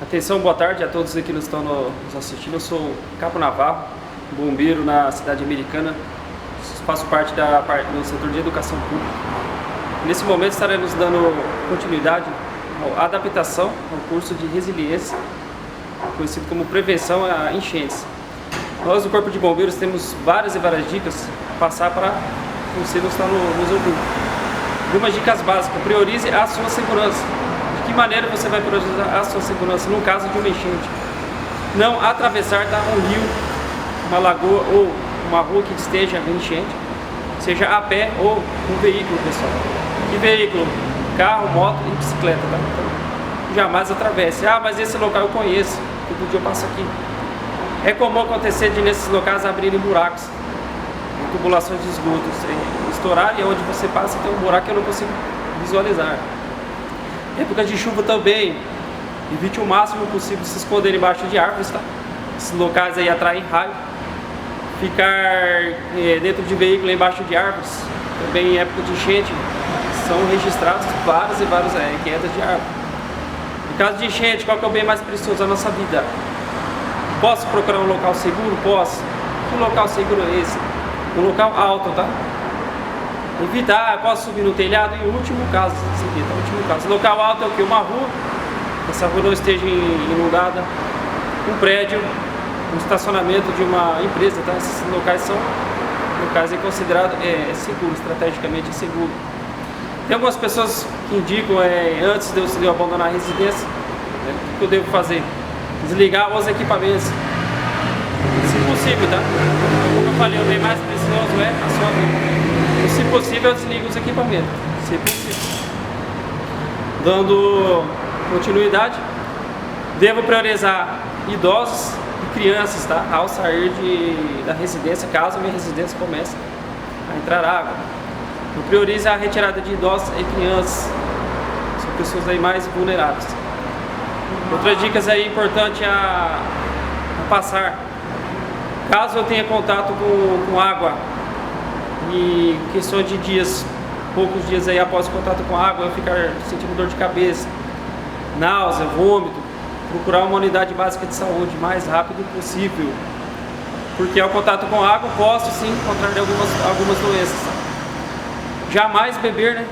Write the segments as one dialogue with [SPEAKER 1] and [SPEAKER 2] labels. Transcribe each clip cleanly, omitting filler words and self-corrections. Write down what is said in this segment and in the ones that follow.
[SPEAKER 1] Atenção, boa tarde a todos que nos estão nos assistindo. Eu sou o Cabo Navarro, bombeiro na cidade americana. Faço parte do setor de educação pública. Nesse momento estaremos dando continuidade à adaptação ao curso de resiliência, conhecido como prevenção a enchentes. Nós do Corpo de Bombeiros temos várias e várias dicas a passar para você que está nos ouvindo. Algumas dicas básicas: priorize a sua segurança. De que maneira você vai priorizar a sua segurança no caso de uma enchente? Não atravessar um rio, uma lagoa ou uma rua que esteja em enchente, seja a pé ou um veículo, pessoal. Que veículo? Carro, moto e bicicleta, tá? Então, jamais atravesse. Ah, mas esse local eu conheço, todo dia eu passo aqui. É comum acontecer de nesses locais abrirem buracos, tubulações de esgoto, estourar, e onde você passa tem um buraco que eu não consigo visualizar. Época de chuva também, evite o máximo possível se esconder embaixo de árvores, tá? Esses locais aí atraem raio. Ficar dentro de veículo embaixo de árvores, também em época de enchente, são registrados várias e várias quedas de árvore. No caso de enchente, qual que é o bem mais precioso da nossa vida? Posso procurar um local seguro? Posso. Que local seguro é esse? Um local alto, tá? Evitar, posso subir no telhado. E o último caso, o último caso. Local alto é o que? Uma rua, essa rua não esteja inundada, um prédio, um estacionamento de uma empresa, tá? Esses locais são locais considerados seguros, estrategicamente seguros. Tem algumas pessoas que indicam, antes de eu abandonar a residência, o que eu devo fazer? Desligar os equipamentos, se possível, tá? Como eu falei, o bem mais precioso é a sua vida. Se possível, eu desligo os equipamentos, se possível. Dando continuidade, devo priorizar idosos e crianças, tá? Ao sair da residência, caso a minha residência comece a entrar água. Eu priorizo a retirada de idosos e crianças, são pessoas aí mais vulneráveis. Outras dicas aí importantes a passar: caso eu tenha contato com água e questões de dias, poucos dias aí após o contato com água, eu ficar sentindo dor de cabeça, náusea, vômito, procurar uma unidade básica de saúde o mais rápido possível, porque ao contato com água posso sim contrair algumas doenças. Jamais beber, né,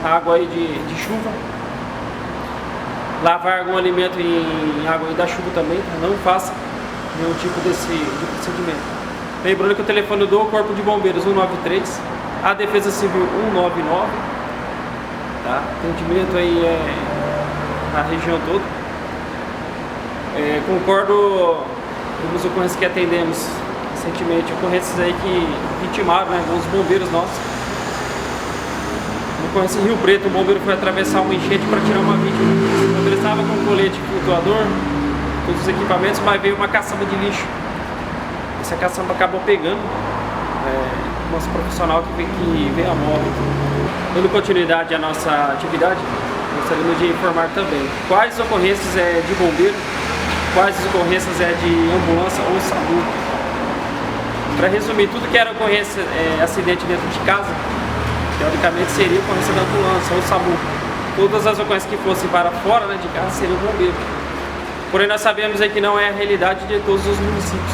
[SPEAKER 1] água aí de chuva. Lavar algum alimento em água aí da chuva também, tá? Não faça nenhum tipo de procedimento. Lembrando que o telefone do Corpo de Bombeiros 193, a Defesa Civil 199, tá? Atendimento aí na região toda. Concordo com as ocorrências que atendemos recentemente, ocorrências aí que vitimaram, né, alguns bombeiros nossos. Uma ocorrência em Rio Preto, o bombeiro foi atravessar uma enchente para tirar uma vítima. Quando ele estava com um colete flutuador, todos os equipamentos, mas veio uma caçamba de lixo. Essa caçamba acabou pegando nosso profissional que veio a morte. Dando continuidade à nossa atividade, gostaríamos de informar também quais ocorrências de bombeiro, quais ocorrências de ambulância ou SAMU. Para resumir, tudo que era ocorrência, acidente dentro de casa, teoricamente seria ocorrência da ambulância ou SAMU. Todas as ocorrências que fossem para fora, né, de casa seria o bombeiro. Porém, nós sabemos que não é a realidade de todos os municípios.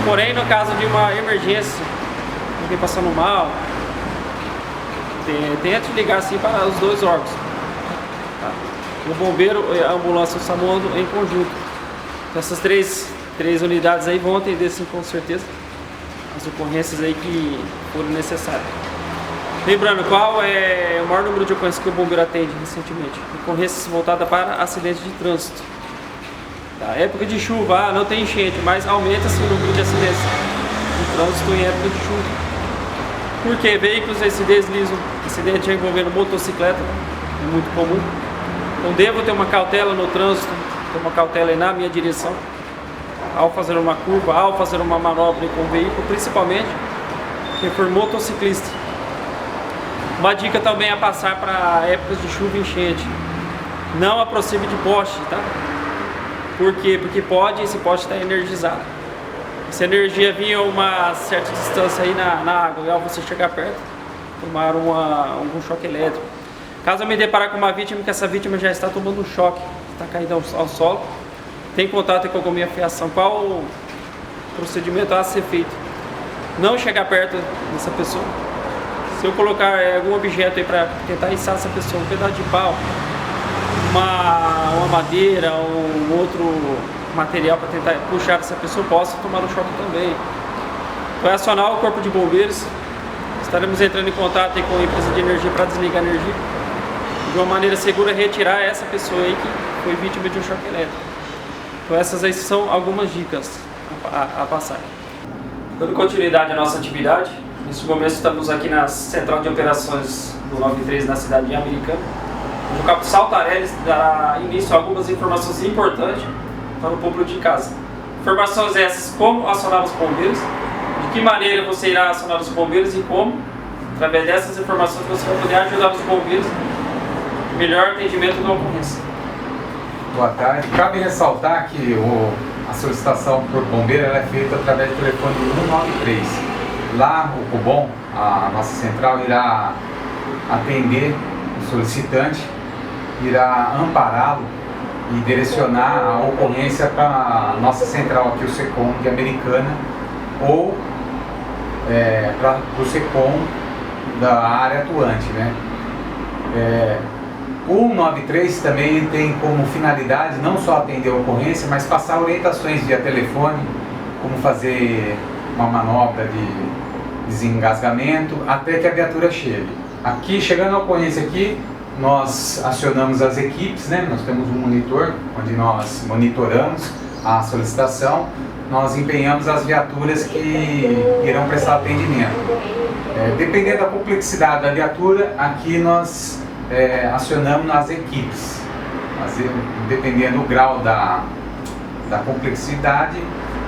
[SPEAKER 1] Porém, no caso de uma emergência, alguém passando mal, tente ligar assim para os dois órgãos, tá? O bombeiro, a ambulância e o SAMU andam em conjunto. Então, essas três unidades aí vão atender sim, com certeza, as ocorrências aí que forem necessárias. Lembrando, qual é o maior número de ocorrências que o bombeiro atende recentemente? Ocorrências voltadas para acidentes de trânsito. Na época de chuva, não tem enchente, mas aumenta-se o número de acidentes de trânsito em época de chuva. Porque veículos se deslizam, acidente envolvendo motocicleta, é muito comum. Então devo ter uma cautela no trânsito, ter uma cautela na minha direção, ao fazer uma curva, ao fazer uma manobra com o veículo, principalmente quem for motociclista. Uma dica também a passar para épocas de chuva e enchente: não aproxime de poste, tá? Por quê? Porque esse poste está energizado. Se a energia vinha uma certa distância aí na água, e ao você chegar perto, tomar algum choque elétrico. Caso eu me deparar com uma vítima, que essa vítima já está tomando um choque, está caída ao solo, tem contato com alguma afiação, qual o procedimento a ser feito? Não chegar perto dessa pessoa. Se eu colocar algum objeto aí para tentar içar essa pessoa, um pedaço de pau, uma madeira ou um outro material para tentar puxar essa pessoa, possa tomar um choque também. Vai acionar o corpo de bombeiros, estaremos entrando em contato aí com a empresa de energia para desligar a energia, de uma maneira segura retirar essa pessoa aí que foi vítima de um choque elétrico. Então essas aí são algumas dicas a passar. Dando continuidade à nossa atividade, nesse momento estamos aqui na Central de Operações do 93 na cidade de Americana. O Cabo Saltarelli dará início a algumas informações importantes para o público de casa. Informações essas: como acionar os bombeiros, de que maneira você irá acionar os bombeiros e como, através dessas informações, você vai poder ajudar os bombeiros no melhor atendimento da ocorrência.
[SPEAKER 2] Boa tarde. Cabe ressaltar que a solicitação por bombeiro ela é feita através do telefone 193. Lá o COBOM, a nossa central, irá atender o solicitante, irá ampará-lo e direcionar a ocorrência para a nossa central aqui, o SECOM de Americana, ou para o SECOM da área atuante, né? O 193 também tem como finalidade não só atender a ocorrência, mas passar orientações via telefone, como fazer uma manobra de desengasgamento até que a viatura chegue. Aqui, chegando a ocorrência aqui, nós acionamos as equipes, né? Nós temos um monitor onde nós monitoramos a solicitação, nós empenhamos as viaturas que irão prestar atendimento. Dependendo da complexidade da viatura, aqui nós acionamos as equipes, dependendo do grau da complexidade,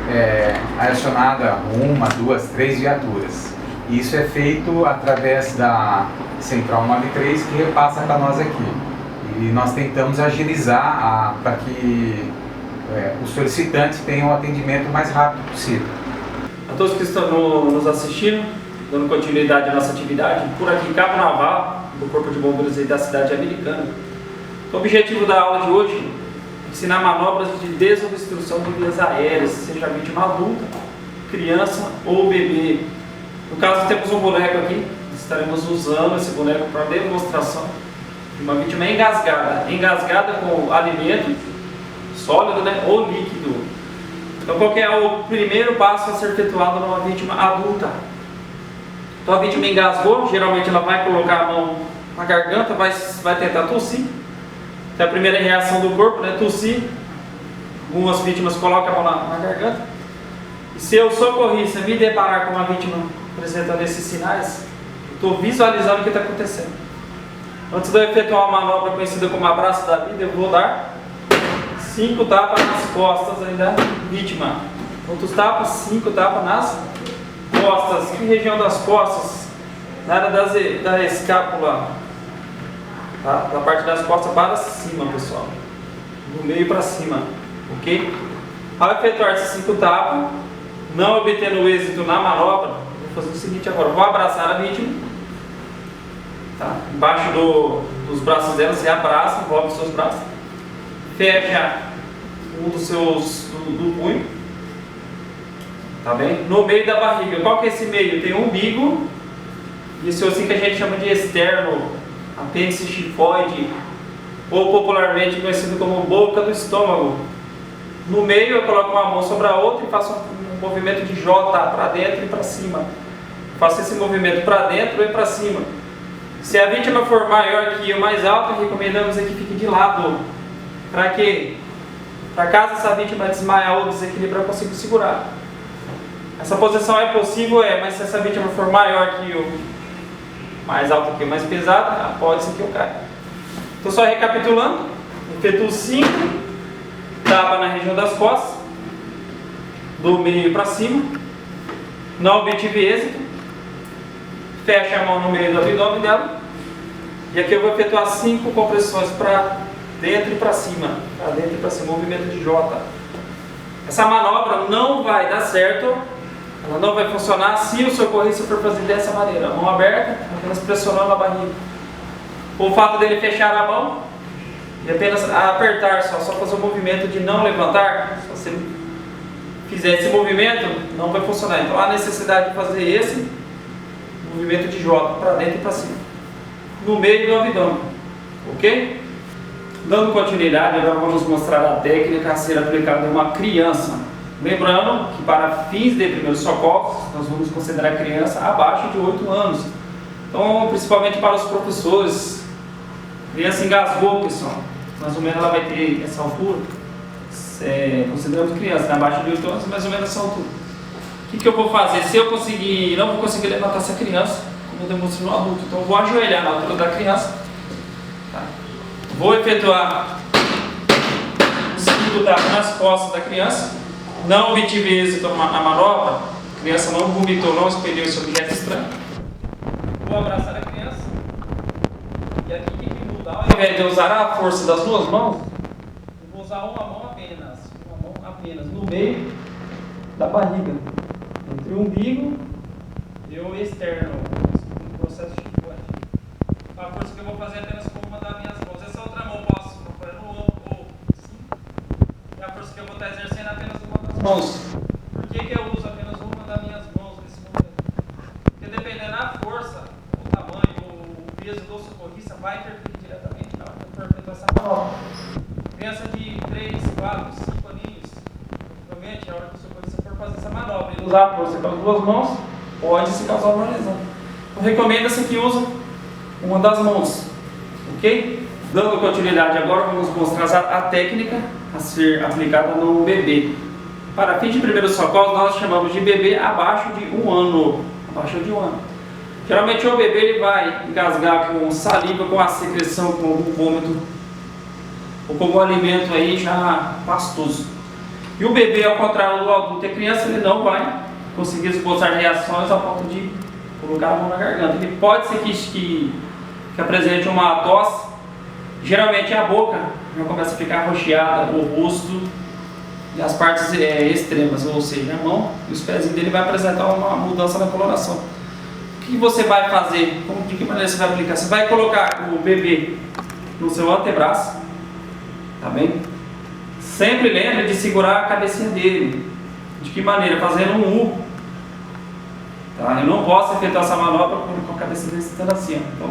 [SPEAKER 2] é acionada 1, 2, 3 viaturas. Isso é feito através da Central 93, que repassa para nós aqui. E nós tentamos agilizar para que os solicitantes tenham o atendimento o mais rápido possível.
[SPEAKER 1] A todos que estão nos assistindo, dando continuidade à nossa atividade, por aqui em Cabo Navarro, do Corpo de Bombeiros da cidade americana. O objetivo da aula de hoje é ensinar manobras de desobstrução de vias aéreas, seja vítima adulta, criança ou bebê. No caso, temos um boneco aqui, estaremos usando esse boneco para demonstração de uma vítima engasgada com alimento sólido, né, ou líquido. Então, qual que é o primeiro passo a ser efetuado numa vítima adulta? Então, a vítima engasgou, geralmente ela vai colocar a mão na garganta, vai tentar tossir. Então, a primeira reação do corpo, né, tossir. Algumas vítimas colocam a mão na garganta. E se eu socorrista me deparar com uma vítima apresentando esses sinais, eu estou visualizando o que está acontecendo. Antes de eu efetuar uma manobra conhecida como abraço da vida, eu vou dar 5 tapas nas costas aí da vítima. Outros tapas, 5 tapas nas costas. Que região das costas? Na área da escápula, tá? Da parte das costas para cima, pessoal. Do meio para cima, ok? Ao efetuar esses 5 tapas, não obtendo êxito na manobra, vou fazer o seguinte agora: vou abraçar a vítima, tá? Embaixo dos braços dela, você abraça, envolve os seus braços, fecha um dos seus do punho, tá bem? No meio da barriga. Qual que é esse meio? Tem o umbigo, isso é assim que a gente chama de externo, apêndice xifoide, ou popularmente conhecido como boca do estômago. No meio eu coloco uma mão sobre a outra e faço um movimento de J para dentro e para cima. Faço esse movimento para dentro e para cima. Se a vítima for maior que eu, mais alta, recomendamos que fique de lado. Para quê? Para caso essa vítima desmaiar ou desequilibrar, eu consigo segurar. Essa posição é possível, mas se essa vítima for maior que eu, mais alta que eu, mais pesada, pode ser que eu caia. Então, só recapitulando, efetuo 5 tapas na região das costas, do meio para cima, não obtive êxito, fecha a mão no meio do abdômen dela, e aqui eu vou efetuar 5 compressões para dentro e para cima, movimento de J. Essa manobra não vai dar certo, ela não vai funcionar se o socorrista for fazer dessa maneira, mão aberta, apenas pressionando a barriga. O fato dele fechar a mão, e apenas apertar, só fazer o movimento de não levantar, se você fizer esse movimento, não vai funcionar. Então há necessidade de fazer esse movimento de J, para dentro e para cima, no meio do abdômen, ok? Dando continuidade, agora vamos mostrar a técnica a ser aplicada em uma criança. Lembrando que para fins de primeiros socorros, nós vamos considerar a criança abaixo de 8 anos. Então, principalmente para os professores, a criança engasgou, pessoal, mais ou menos ela vai ter essa altura, consideramos criança, né? Abaixo de 8 anos, mais ou menos essa altura. O que eu vou fazer? Se eu conseguir, não vou conseguir levantar essa criança, como eu demonstrei no adulto, então eu vou ajoelhar na altura da criança, tá? Vou efetuar o segundo tapa nas costas da criança, não obtive êxito na manobra, a criança não vomitou, não expeliu esse objeto estranho. Vou abraçar a criança, e aqui tem que mudar, ao invés de eu usar a força das duas mãos, eu vou usar uma mão apenas, no meio da barriga, entre o umbigo e o externo, no processo de chicote. A força que eu vou fazer é apenas com uma das minhas mãos. Essa outra mão eu posso apoiar no ombro ou assim. E a força que eu vou estar exercendo é apenas uma das mãos. Por que eu uso apenas uma das minhas mãos nesse momento? Porque dependendo da força, o tamanho, o peso do socorrista vai interferir diretamente na hora que eu for efetuar essa manobra. Criança de 3, 4, 5 aninhos, provavelmente a hora que o socorrista for fazer essa manobra e usar a força com as duas mãos, pode se causar uma lesão. Então recomenda-se que use uma das mãos, ok? Dando continuidade agora, vamos mostrar a técnica a ser aplicada no bebê. Para fim de primeiros socorros, nós chamamos de bebê abaixo de 1 ano. Abaixo de 1 ano. Geralmente o bebê ele vai engasgar com saliva, com a secreção, com algum vômito, ou com algum alimento aí já pastoso. E o bebê, ao contrário do adulto e a criança, ele não vai conseguir esboçar reações ao ponto de colocar a mão na garganta. Ele pode ser que apresente uma tosse, geralmente a boca já começa a ficar arroxeada, o rosto e as partes extremas, ou seja, a mão e os pezinhos dele vai apresentar uma mudança na coloração. O que você vai fazer? De que maneira você vai aplicar? Você vai colocar o bebê no seu antebraço, tá bem? Sempre lembre de segurar a cabecinha dele. De que maneira? Fazendo um U. Tá? Eu não posso efetuar essa manobra com a cabeça dele estando assim. Então,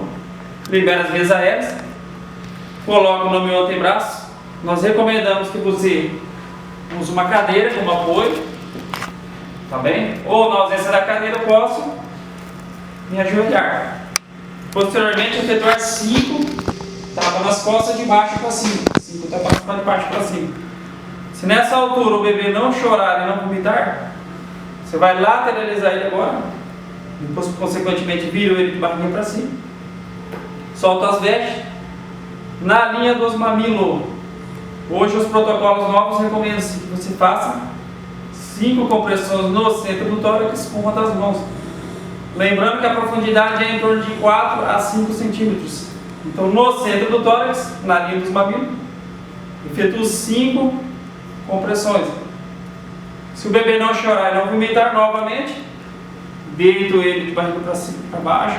[SPEAKER 1] libera as vias aéreas, coloco no meu antebraço. Nós recomendamos que você use uma cadeira como apoio, tá bem? Ou na ausência da cadeira eu posso me ajoelhar. Posteriormente efetuar 5 tapas nas costas de baixo para cima. 5 tapas de baixo para cima. Se nessa altura o bebê não chorar e não vomitar, você vai lateralizar ele agora, depois consequentemente vira ele de barriga para cima, solta as vestes, na linha dos mamilos. Hoje os protocolos novos recomendam que você faça 5 compressões no centro do tórax com uma das mãos. Lembrando que a profundidade é em torno de 4 a 5 centímetros. Então no centro do tórax, na linha dos mamilos, efetuo 5 compressões. Se o bebê não chorar e não vomitar novamente, deito ele de barriga para cima, para baixo,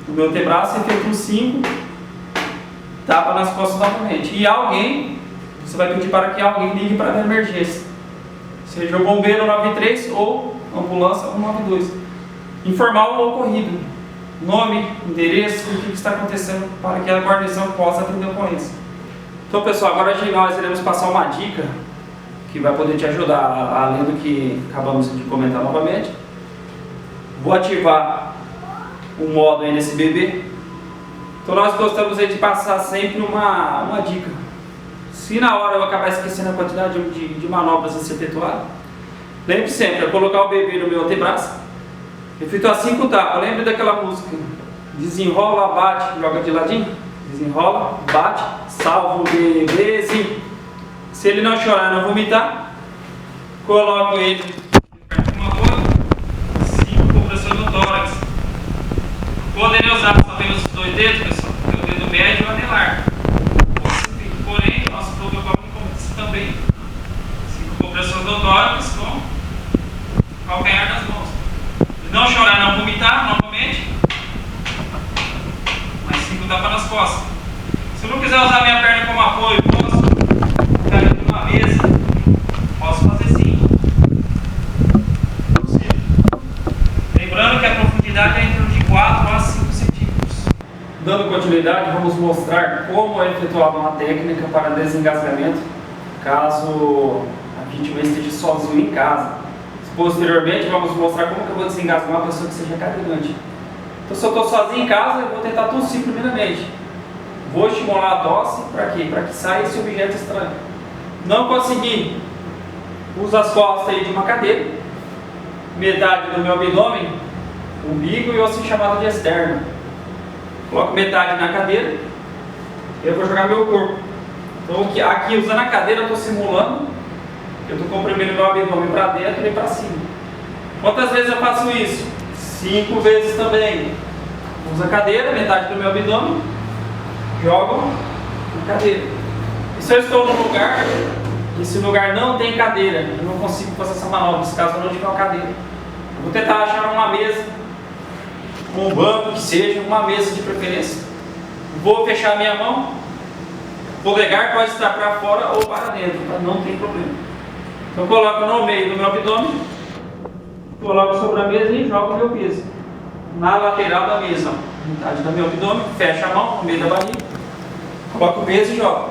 [SPEAKER 1] no meu antebraço, e efetuo 5 tapas nas costas novamente. E você vai pedir para que alguém ligue para a emergência, seja o bombeiro 93 ou ambulância 192. Informar o ocorrido, nome, endereço, o que está acontecendo, para que a guarnição possa atender a ocorrência. Então pessoal, agora nós iremos passar uma dica que vai poder te ajudar, além do que acabamos de comentar novamente. Vou ativar o modo aí nesse bebê. Então nós gostamos aí de passar sempre uma dica. Se na hora eu acabar esquecendo a quantidade de manobras a ser efetuada, lembre sempre, é colocar o bebê no meu antebraço, efetuar 5 tapas. Lembre daquela música: desenrola, bate, joga de ladinho, desenrola, bate, salva o bebezinho. Se ele não chorar e não vomitar, coloco ele perto de uma boca, 5 compressões no tórax. Poderia usar apenas os 2 dedos, pessoal, o dedo médio e o anelar. Porém, nosso protocolo começa também 5 compressões no tórax com calcanhar das mãos. Se não chorar e não vomitar, novamente, mais 5 tapas nas costas. Se eu não quiser usar minha perna como apoio, vamos mostrar como é efetuada uma técnica para desengasgamento caso a vítima esteja sozinho em casa. Posteriormente vamos mostrar como que eu vou desengasgar uma pessoa que seja cadeirante. Então, se eu estou sozinho em casa, eu vou tentar tossir primeiramente. Vou estimular a tosse, para quê? Para que saia esse objeto estranho. Não consegui, uso as costas aí de uma cadeira, metade do meu abdômen, umbigo e osso chamado de externo. Coloco metade na cadeira e eu vou jogar meu corpo. Então aqui usando a cadeira eu estou simulando, eu estou comprimindo meu abdômen para dentro e para cima. Quantas vezes eu faço isso? 5 vezes também. Uso a cadeira, metade do meu abdômen, jogo na cadeira. E se eu estou num lugar, e esse lugar não tem cadeira, eu não consigo fazer essa manobra, nesse caso eu não tiver uma cadeira. Eu vou tentar achar uma mesa, um banco que seja, uma mesa de preferência. Vou fechar a minha mão, o polegar pode estar para fora ou para dentro, não tem problema. Então eu coloco no meio do meu abdômen, coloco sobre a mesa e jogo o meu peso na lateral da mesa, metade do meu abdômen, fecho a mão no meio da barriga, coloco o peso e jogo.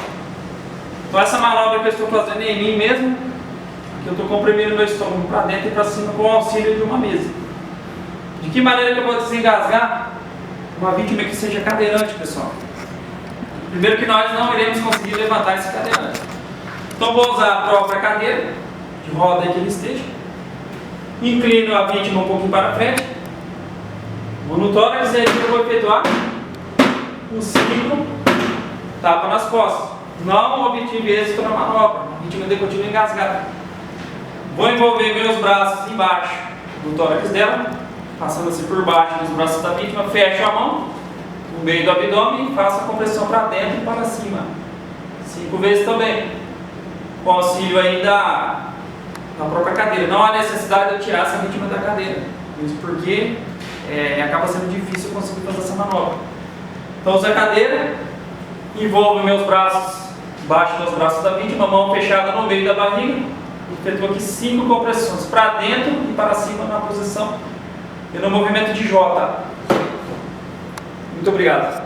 [SPEAKER 1] Então essa manobra que eu estou fazendo é em mim mesmo, que eu estou comprimindo meu estômago para dentro e para cima com o auxílio de uma mesa. De que maneira que eu vou desengasgar uma vítima que seja cadeirante, pessoal? Primeiro que nós não iremos conseguir levantar esse cadeirante. Então vou usar a própria cadeira, de roda que ele esteja, inclino a vítima um pouquinho para frente, vou no tórax e aí eu vou efetuar um ciclo, tapa nas costas. Não obtive êxito na manobra, a vítima ainda continua engasgada. Vou envolver meus braços embaixo do tórax dela, passando assim por baixo dos braços da vítima, fecho a mão no meio do abdômen e faço a compressão para dentro e para cima. 5 vezes também, com auxílio aí da própria cadeira. Não há necessidade de eu tirar essa vítima da cadeira, isso porque acaba sendo difícil eu conseguir fazer essa manobra. Então uso a cadeira, envolvo meus braços embaixo dos braços da vítima, mão fechada no meio da barriga, efetuo aqui 5 compressões para dentro e para cima na posição e no movimento de J. Muito obrigado.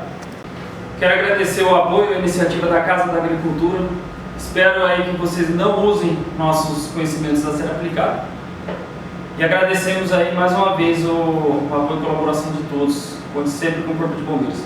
[SPEAKER 1] Quero agradecer o apoio à iniciativa da Casa da Agricultura. Espero aí que vocês não usem nossos conhecimentos a ser aplicados. E agradecemos aí mais uma vez o apoio e colaboração de todos, sempre com o Corpo de Bombeiros.